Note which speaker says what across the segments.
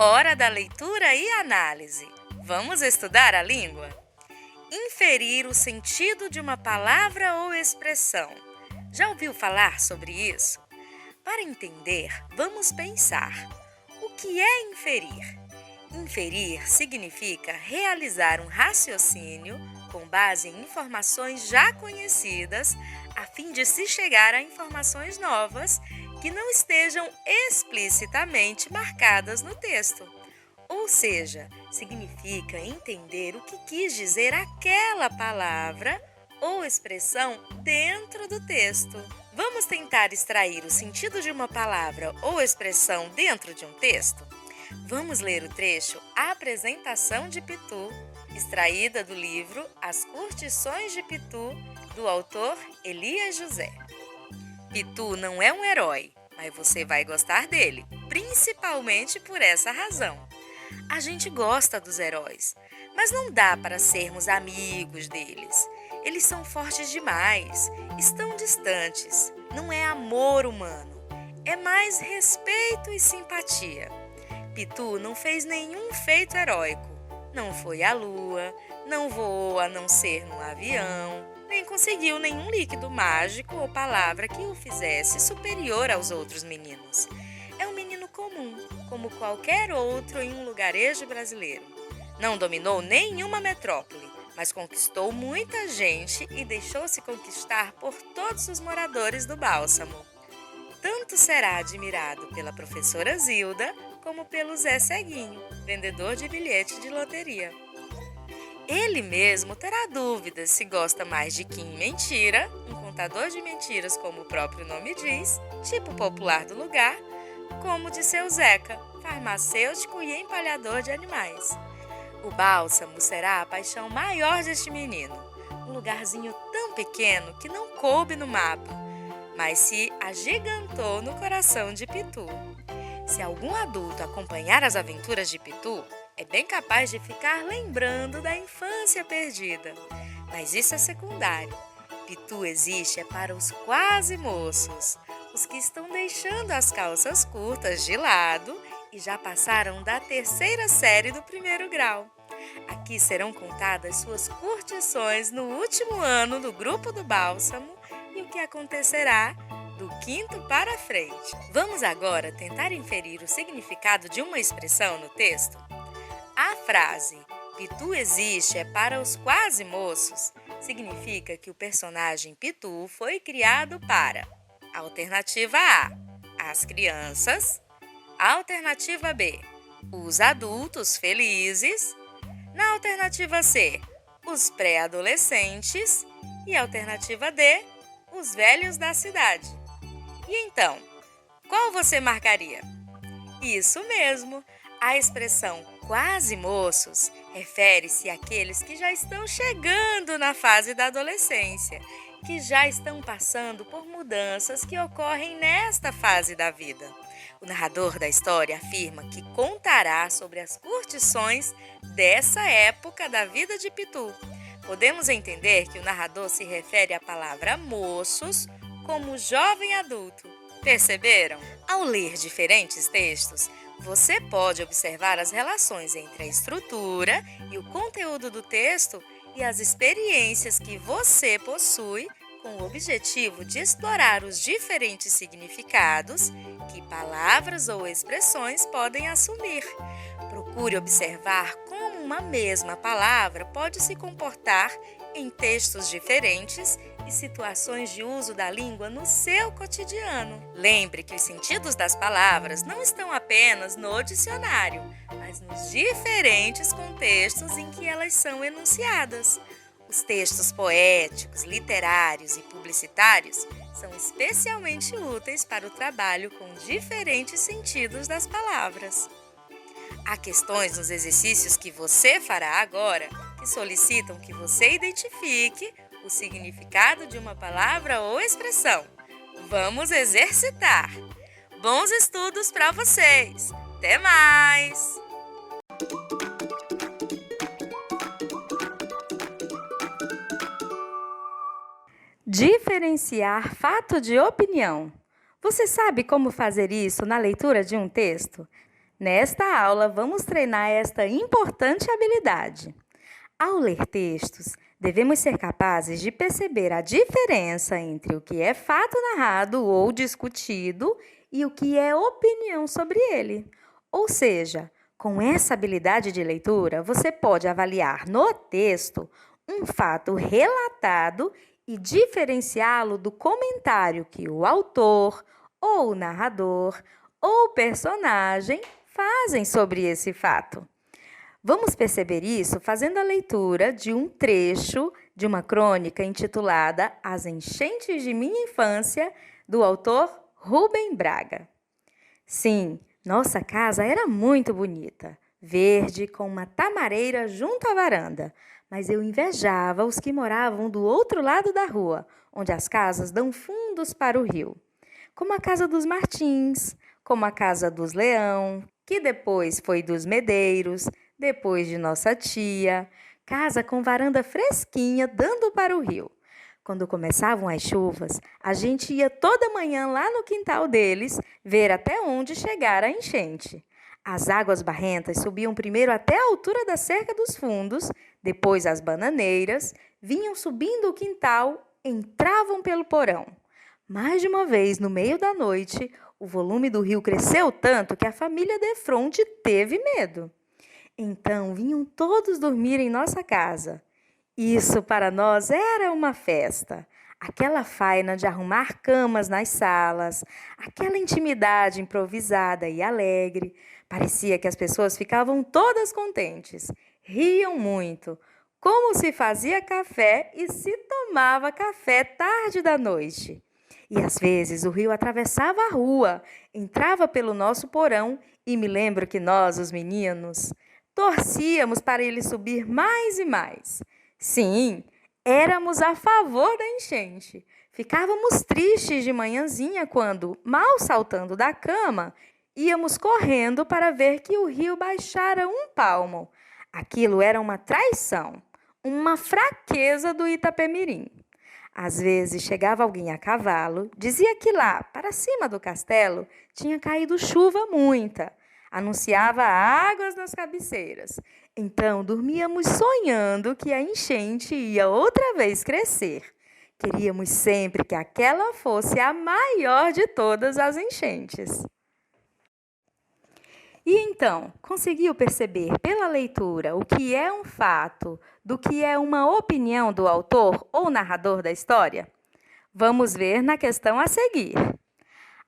Speaker 1: Hora da leitura e análise. Vamos estudar a língua? Inferir o sentido de uma palavra ou expressão. Já ouviu falar sobre isso? Para entender, vamos pensar. O que é inferir? Inferir significa realizar um raciocínio com base em informações já conhecidas, a fim de se chegar a informações novas que não estejam explicitamente marcadas no texto. Ou seja, significa entender o que quis dizer aquela palavra ou expressão dentro do texto. Vamos tentar extrair o sentido de uma palavra ou expressão dentro de um texto? Vamos ler o trecho Apresentação de Pitu, extraída do livro As Curtições de Pitu, do autor Elias José. Pitu não é um herói, mas você vai gostar dele, principalmente por essa razão. A gente gosta dos heróis, mas não dá para sermos amigos deles. Eles são fortes demais, estão distantes. Não é amor humano, é mais respeito e simpatia. Pitu não fez nenhum feito heróico. Não foi à lua, não voou a não ser num avião, nem conseguiu nenhum líquido mágico ou palavra que o fizesse superior aos outros meninos. É um menino comum, como qualquer outro em um lugarejo brasileiro. Não dominou nenhuma metrópole, mas conquistou muita gente e deixou-se conquistar por todos os moradores do Bálsamo. Tanto será admirado pela professora Zilda, como pelo Zé Ceguinho, vendedor de bilhete de loteria. Ele mesmo terá dúvidas se gosta mais de Kim Mentira, um contador de mentiras como o próprio nome diz, tipo popular do lugar, como de seu Zeca, farmacêutico e empalhador de animais. O Bálsamo será a paixão maior deste menino, um lugarzinho tão pequeno que não coube no mapa, mas se agigantou no coração de Pitu. Se algum adulto acompanhar as aventuras de Pitu, é bem capaz de ficar lembrando da infância perdida. Mas isso é secundário. Pitu existe para os quase moços, os que estão deixando as calças curtas de lado e já passaram da terceira série do primeiro grau. Aqui serão contadas suas curtições no último ano do Grupo do Bálsamo e o que acontecerá do quinto para frente. Vamos agora tentar inferir o significado de uma expressão no texto? A frase Pitu existe é para os quase moços significa que o personagem Pitu foi criado para alternativa A, as crianças, alternativa B, os adultos felizes, na alternativa C, os pré-adolescentes e alternativa D, os velhos da cidade. E então, qual você marcaria? Isso mesmo! A expressão quase moços refere-se àqueles que já estão chegando na fase da adolescência, que já estão passando por mudanças que ocorrem nesta fase da vida. O narrador da história afirma que contará sobre as curtições dessa época da vida de Pitu. Podemos entender que o narrador se refere à palavra moços como jovem adulto. Perceberam? Ao ler diferentes textos, você pode observar as relações entre a estrutura e o conteúdo do texto e as experiências que você possui com o objetivo de explorar os diferentes significados que palavras ou expressões podem assumir. Procure observar como uma mesma palavra pode se comportar em textos diferentes e situações de uso da língua no seu cotidiano. Lembre que os sentidos das palavras não estão apenas no dicionário, mas nos diferentes contextos em que elas são enunciadas. Os textos poéticos, literários e publicitários são especialmente úteis para o trabalho com diferentes sentidos das palavras. Há questões nos exercícios que você fará agora que solicitam que você identifique o significado de uma palavra ou expressão. Vamos exercitar! Bons estudos para vocês! Até mais! Diferenciar fato de opinião. Você sabe como fazer isso na leitura de um texto? Nesta aula, vamos treinar esta importante habilidade. Ao ler textos, devemos ser capazes de perceber a diferença entre o que é fato narrado ou discutido e o que é opinião sobre ele. Ou seja, com essa habilidade de leitura, você pode avaliar no texto um fato relatado e diferenciá-lo do comentário que o autor, ou o narrador, ou o personagem fazem sobre esse fato. Vamos perceber isso fazendo a leitura de um trecho de uma crônica intitulada As Enchentes de Minha Infância, do autor Rubem Braga. Sim, nossa casa era muito bonita, verde, com uma tamareira junto à varanda, mas eu invejava os que moravam do outro lado da rua, onde as casas dão fundos para o rio, como a casa dos Martins, como a casa dos Leão, que depois foi dos Medeiros, depois de nossa tia, casa com varanda fresquinha dando para o rio. Quando começavam as chuvas, a gente ia toda manhã lá no quintal deles ver até onde chegara a enchente. As águas barrentas subiam primeiro até a altura da cerca dos fundos, depois as bananeiras, vinham subindo o quintal, entravam pelo porão. Mais de uma vez, no meio da noite, o volume do rio cresceu tanto que a família Defronte teve medo. Então, vinham todos dormir em nossa casa. Isso para nós era uma festa. Aquela faina de arrumar camas nas salas, aquela intimidade improvisada e alegre. Parecia que as pessoas ficavam todas contentes, riam muito, como se fazia café e se tomava café tarde da noite. E às vezes o rio atravessava a rua, entrava pelo nosso porão e me lembro que nós, os meninos, torcíamos para ele subir mais e mais. Sim, éramos a favor da enchente. Ficávamos tristes de manhãzinha quando, mal saltando da cama, íamos correndo para ver que o rio baixara um palmo. Aquilo era uma traição, uma fraqueza do Itapemirim. Às vezes chegava alguém a cavalo, dizia que lá, para cima do castelo, tinha caído chuva muita. Anunciava águas nas cabeceiras. Então dormíamos sonhando que a enchente ia outra vez crescer. Queríamos sempre que aquela fosse a maior de todas as enchentes. E então, conseguiu perceber pela leitura o que é um fato do que é uma opinião do autor ou narrador da história? Vamos ver na questão a seguir.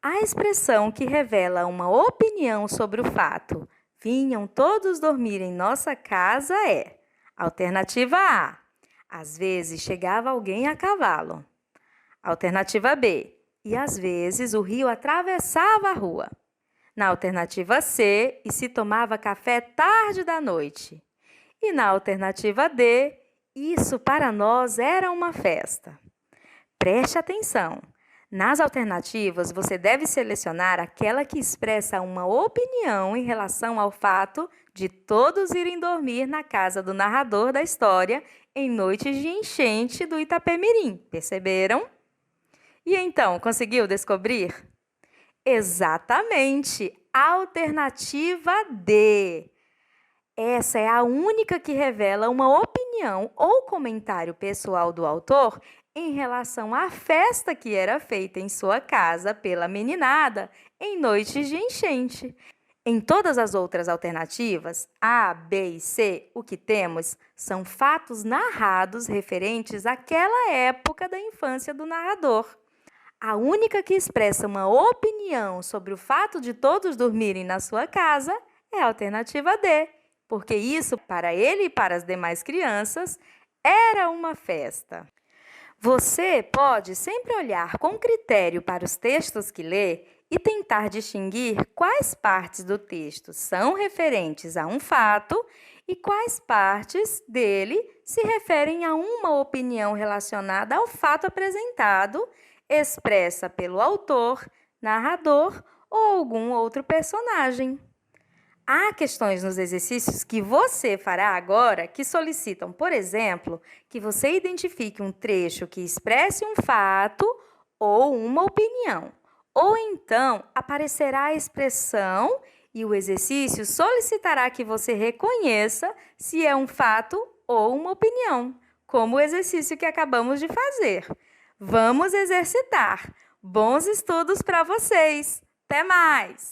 Speaker 1: A expressão que revela uma opinião sobre o fato, vinham todos dormir em nossa casa é: alternativa A, às vezes chegava alguém a cavalo. Alternativa B, e às vezes o rio atravessava a rua. Na alternativa C, e se tomava café tarde da noite. E na alternativa D, isso para nós era uma festa. Preste atenção. Nas alternativas, você deve selecionar aquela que expressa uma opinião em relação ao fato de todos irem dormir na casa do narrador da história em noites de enchente do Itapemirim. Perceberam? E então, conseguiu descobrir? Exatamente, alternativa D. Essa é a única que revela uma opinião ou comentário pessoal do autor em relação à festa que era feita em sua casa pela meninada em noites de enchente. Em todas as outras alternativas, A, B e C, o que temos são fatos narrados referentes àquela época da infância do narrador. A única que expressa uma opinião sobre o fato de todos dormirem na sua casa é a alternativa D, porque isso, para ele e para as demais crianças, era uma festa. Você pode sempre olhar com critério para os textos que lê e tentar distinguir quais partes do texto são referentes a um fato e quais partes dele se referem a uma opinião relacionada ao fato apresentado, expressa pelo autor, narrador ou algum outro personagem. Há questões nos exercícios que você fará agora que solicitam, por exemplo, que você identifique um trecho que expresse um fato ou uma opinião. Ou então aparecerá a expressão E o exercício solicitará que você reconheça se é um fato ou uma opinião, como o exercício que acabamos de fazer. Vamos exercitar! Bons estudos para vocês! Até mais!